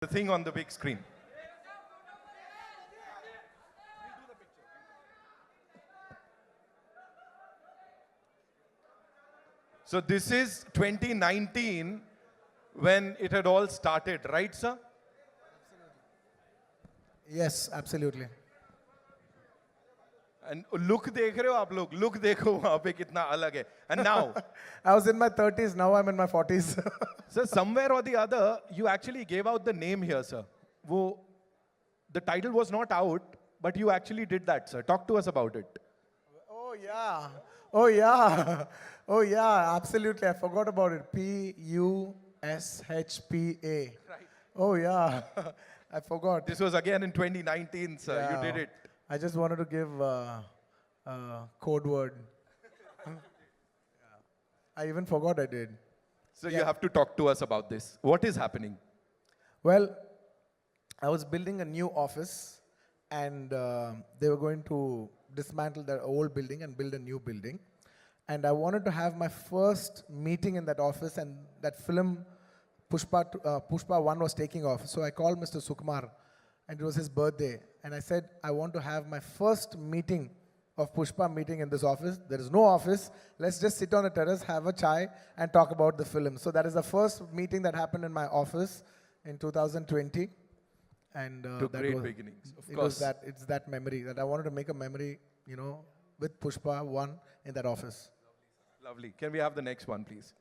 The thing on the big screen. So this is 2019 when it had all started, right, sir? Yes, absolutely. And look देख रहे हो आप लोग, look देखो वहाँ पे कितना अलग है. And now, I was in my 30s, now I'm in my 40s. sir, somewhere or the other, you actually gave out the name here, sir. The title was not out, but you actually did that, sir. Talk to us about it. Oh, yeah. Oh, yeah. Oh, yeah, absolutely. I forgot about it. Pushpa. Right. Oh, yeah. I forgot. This was again in 2019, sir. Yeah. You did it. I just wanted to give a code word. Yeah. I even forgot I did. So you have to talk to us about this. What is happening? Well, I was building a new office, and they were going to dismantle their old building and build a new building. And I wanted to have my first meeting in that office, and that film, Pushpa 1 was taking off. So I called Mr. Sukumar, and it was his birthday. And I said, I want to have my first meeting of Pushpa meeting in this office. There is no office. Let's just sit on a terrace, have a chai, and talk about the film. So that is the first meeting that happened in my office in 2020. And To that great was, beginnings, of it course. was that, it's that memory that I wanted to make a memory, you know, with Pushpa 1 in that office. Lovely. Can we have the next one, please?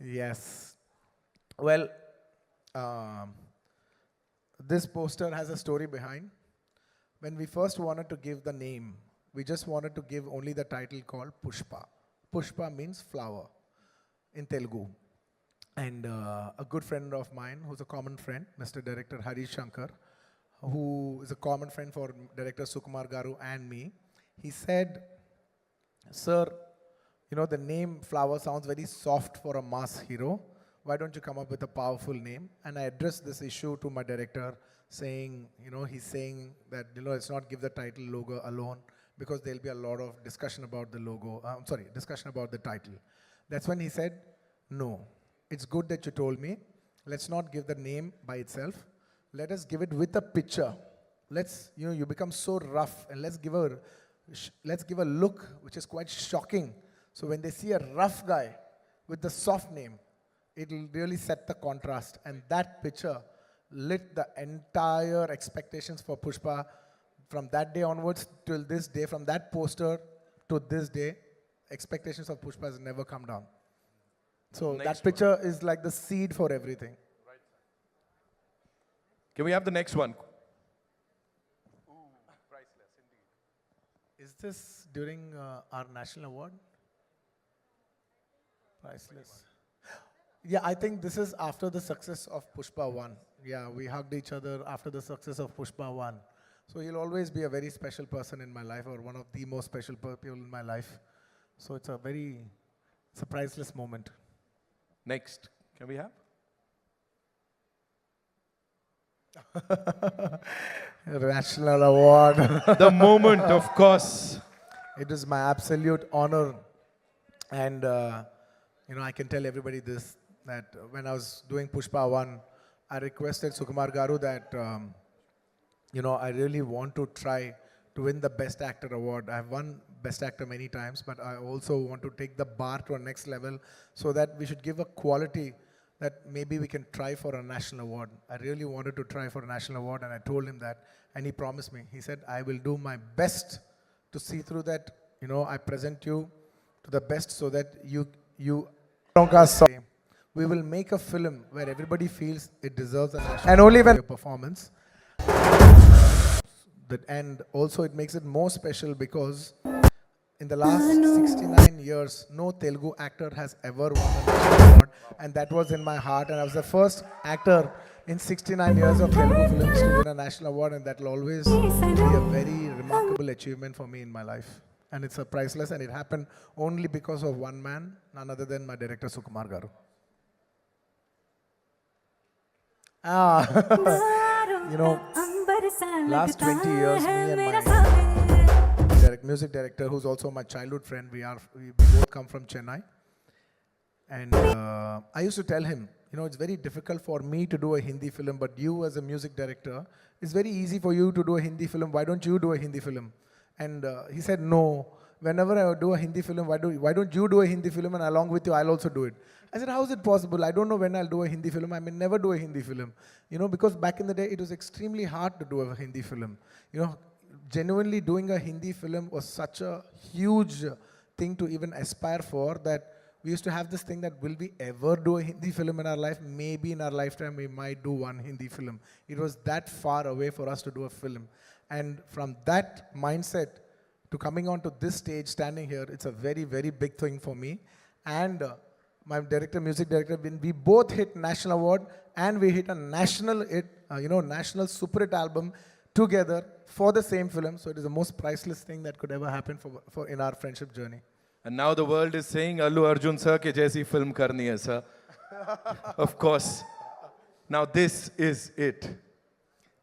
Yes. Well, this poster has a story behind. When we first wanted to give the name, we just wanted to give only the title called Pushpa. Pushpa means flower in Telugu. And a good friend of mine, who's a common friend, Mr. Director Harish Shankar, who is a common friend for Director Sukumar Garu and me, he said, "Sir, you know, the name Flower sounds very soft for a mass hero. Why don't you come up with a powerful name?" And I addressed this issue to my director, saying, you know, he's saying that, you know, let's not give the title logo alone, because there'll be a lot of discussion about the logo, discussion about the title. That's when he said, no, it's good that you told me. Let's not give the name by itself. Let us give it with a picture. Let's, you know, you become so rough, and let's give a look which is quite shocking. So when they see a rough guy with the soft name, it'll really set the contrast. And that picture lit the entire expectations for Pushpa from that day onwards till this day. From that poster to this day, expectations of Pushpa has never come down. So Next that picture is like the seed for everything. Can we have the next one? Is this during our national award? Priceless. Yeah, I think this is after the success of Pushpa 1. Yeah, we hugged each other after the success of Pushpa 1. So he'll always be a very special person in my life, or one of the most special people in my life. So it's a priceless moment. Next. Can we have? National award. The moment, of course. It is my absolute honor. And, you know, I can tell everybody this, that when I was doing Pushpa 1, I requested Sukumar Garu that, you know, I really want to try to win the Best Actor award. I've won Best Actor many times, but I also want to take the bar to a next level, so that we should give a quality that maybe we can try for a national award. I really wanted to try for a national award, and I told him that, and he promised me. He said, I will do my best to see through that, you know, I present you to the best, so that you we will make a film where everybody feels it deserves a national and only when performance. And also it makes it more special because in the last 69 years, no Telugu actor has ever won a national award, and that was in my heart. And I was the first actor in 69 years of Telugu films to win a national award, and that will always be a very remarkable achievement for me in my life. And it's a priceless, and it happened only because of one man, none other than my director Sukumar Garu. You know, last 20 years, me and my music director, who's also my childhood friend, we both come from Chennai. And I used to tell him, You know, it's very difficult for me to do a Hindi film, but you as a music director, it's very easy for you to do a Hindi film. Why don't you do a Hindi film? And he said, no. Whenever I do a Hindi film, why don't you do a Hindi film and along with you, I'll also do it. I said, how is it possible? I don't know when I'll do a Hindi film. I may never do a Hindi film. You know, because back in the day, it was extremely hard to do a Hindi film. You know, genuinely doing a Hindi film was such a huge thing to even aspire for that we used to have this thing that will we ever do a Hindi film in our life? Maybe in our lifetime we might do one Hindi film. It was that far away for us to do a film. And from that mindset to coming onto this stage, standing here, it's a very, very big thing for me. And my director, music director, when we both hit national award and we hit a national hit, national super hit album together for the same film. So it is the most priceless thing that could ever happen for in our friendship journey. And now the world is saying, Allu Arjun sir ke jaisi film karni hai, sir. Of course. Now this is it.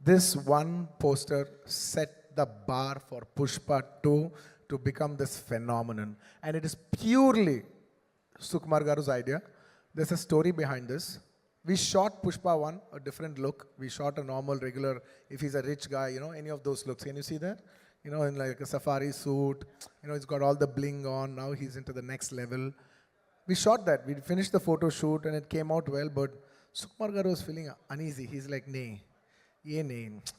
This one poster set the bar for Pushpa 2 to become this phenomenon. And it is purely Sukumar Garu's idea. There's a story behind this. We shot Pushpa 1, a different look. We shot a normal, regular, if he's a rich guy, any of those looks. Can you see that? In like a safari suit. He's got all the bling on. Now he's into the next level. We shot that. We finished the photo shoot and it came out well, but Sukumar Garu was feeling uneasy. He's like, nay,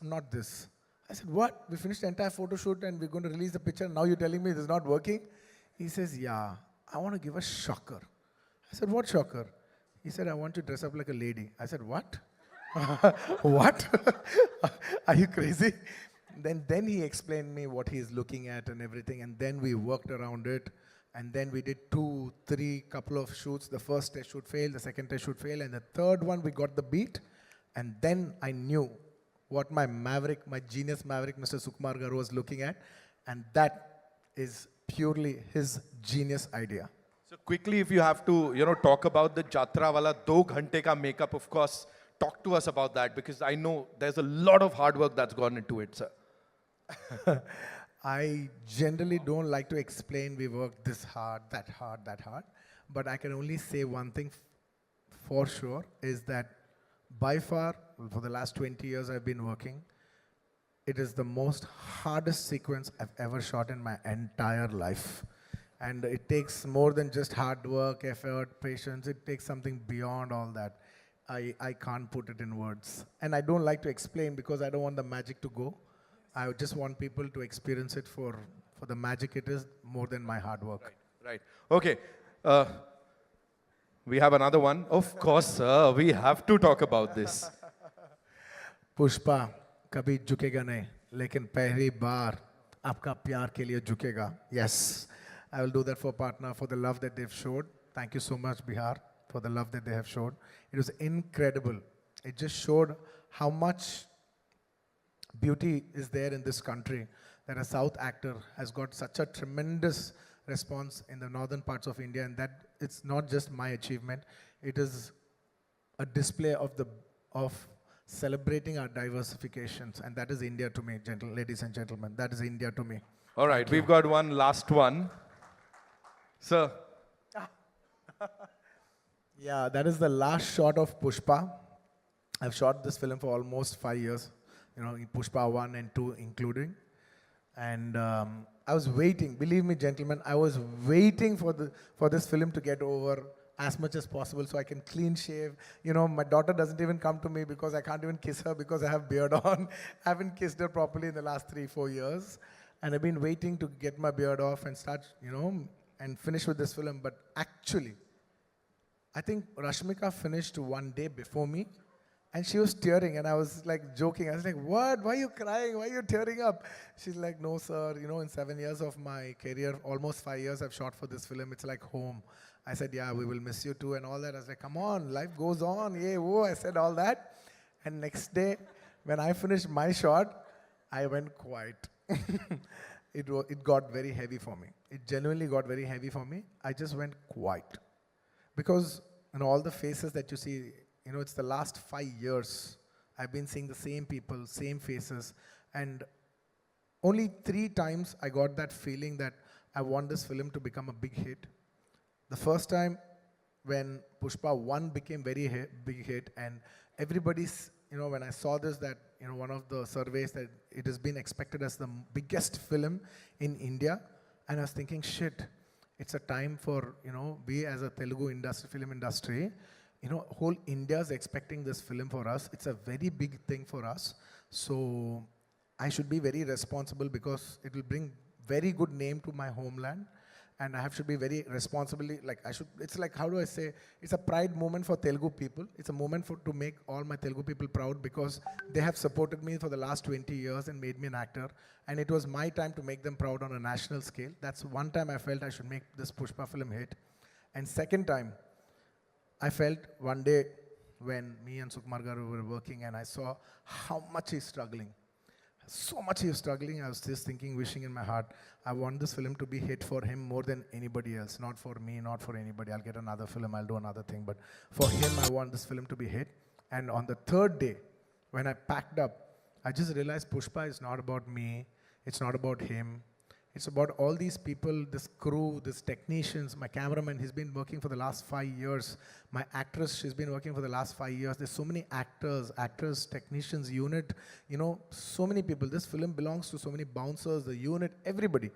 not this. I said, what? We finished the entire photo shoot and we're going to release the picture. Now you're telling me this is not working? He says, yeah, I want to give a shocker. I said, what shocker? He said, I want to dress up like a lady. I said, what? What? Are you crazy? Then he explained me what he's looking at and everything, and then we worked around it, and then we did 2, 3 couple of shoots. The first test shoot failed, the second test shoot failed, and the third one we got the beat, and then I knew what my genius maverick, Mr. Sukumar Garu was looking at, and that is purely his genius idea. So quickly, if you have to, talk about the Jatra wala 2 ghante ka makeup, of course, talk to us about that, because I know there's a lot of hard work that's gone into it, sir. I generally don't like to explain we worked this hard, that hard, that hard. But I can only say one thing for sure is that by far, for the last 20 years I've been working, it is the most hardest sequence I've ever shot in my entire life. And it takes more than just hard work, effort, patience. It takes something beyond all that. I can't put it in words. And I don't like to explain because I don't want the magic to go. I just want people to experience it for the magic it is more than my hard work. Right. Okay. We have another one. Of course, sir. We have to talk about this. Pushpa कभी झुकेगा नहीं, लेकिन पहली बार आपका प्यार के लिए झुकेगा. Yes, I will do that for partner, for the love that they've showed. Thank you so much, Bihar, for the love that they have showed. It was incredible. It just showed how much beauty is there in this country, that a South actor has got such a tremendous response in the northern parts of India, and that it's not just my achievement, it is a display of celebrating our diversifications, and that is India to me, ladies and gentlemen. That is India to me. All right, we've got one last one. Sir. Yeah, that is the last shot of Pushpa. I've shot this film for almost 5 years. In Pushpa 1 and 2 including. And I was waiting, believe me gentlemen, I was waiting for this film to get over as much as possible so I can clean shave. My daughter doesn't even come to me because I can't even kiss her because I have beard on. I haven't kissed her properly in the last 3-4 years. And I've been waiting to get my beard off and start, and finish with this film. But actually, I think Rashmika finished 1 day before me. And she was tearing, and I was like joking. I was like, what? Why are you crying? Why are you tearing up? She's like, no, sir. In 7 years of my career, almost 5 years I've shot for this film. It's like home. I said, yeah, we will miss you too and all that. I was like, come on, life goes on. Yeah, whoa. I said all that. And next day, when I finished my shot, I went quiet. It got very heavy for me. It genuinely got very heavy for me. I just went quiet. Because all the faces that you see, it's the last 5 years. I've been seeing the same people, same faces. And only 3 times I got that feeling that I want this film to become a big hit. The first time, when Pushpa 1 became very big hit, and everybody's, when I saw this, that, one of the surveys that it has been expected as the biggest film in India, and I was thinking, shit, it's a time for, we as a Telugu film industry, whole India's expecting this film for us. It's a very big thing for us. So I should be very responsible because it will bring very good name to my homeland. And I should be very responsibly, it's like, how do I say, it's a pride moment for Telugu people. It's a moment to make all my Telugu people proud because they have supported me for the last 20 years and made me an actor. And it was my time to make them proud on a national scale. That's one time I felt I should make this Pushpa film hit. And second time, I felt one day when me and Sukumar Garu were working and I saw how much he's struggling. So much he's struggling, I was just thinking, wishing in my heart, I want this film to be hit for him more than anybody else. Not for me, not for anybody. I'll get another film, I'll do another thing. But for him, I want this film to be hit. And on the third day, when I packed up, I just realized Pushpa is not about me. It's not about him. It's about all these people, this crew, these technicians, my cameraman, he's been working for the last 5 years. My actress, she's been working for the last 5 years. There's so many actors, technicians, unit, so many people. This film belongs to so many bouncers, the unit, everybody.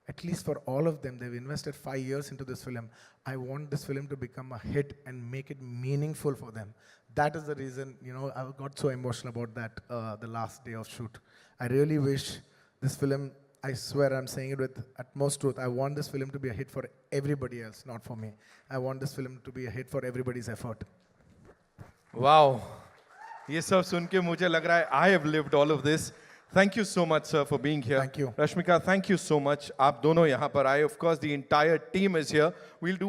At least for all of them, they've invested 5 years into this film. I want this film to become a hit and make it meaningful for them. That is the reason, I got so emotional about that the last day of shoot. I really wish this film, I swear I'm saying it with utmost truth. I want this film to be a hit for everybody else, not for me. I want this film to be a hit for everybody's effort. Wow. ये सब सुन के मुझे लग रहा है I have lived all of this. Thank you so much, sir, for being here. Thank you. Rashmika, thank you so much. आप दोनों यहाँ पर आए. Of course, the entire team is here. We'll do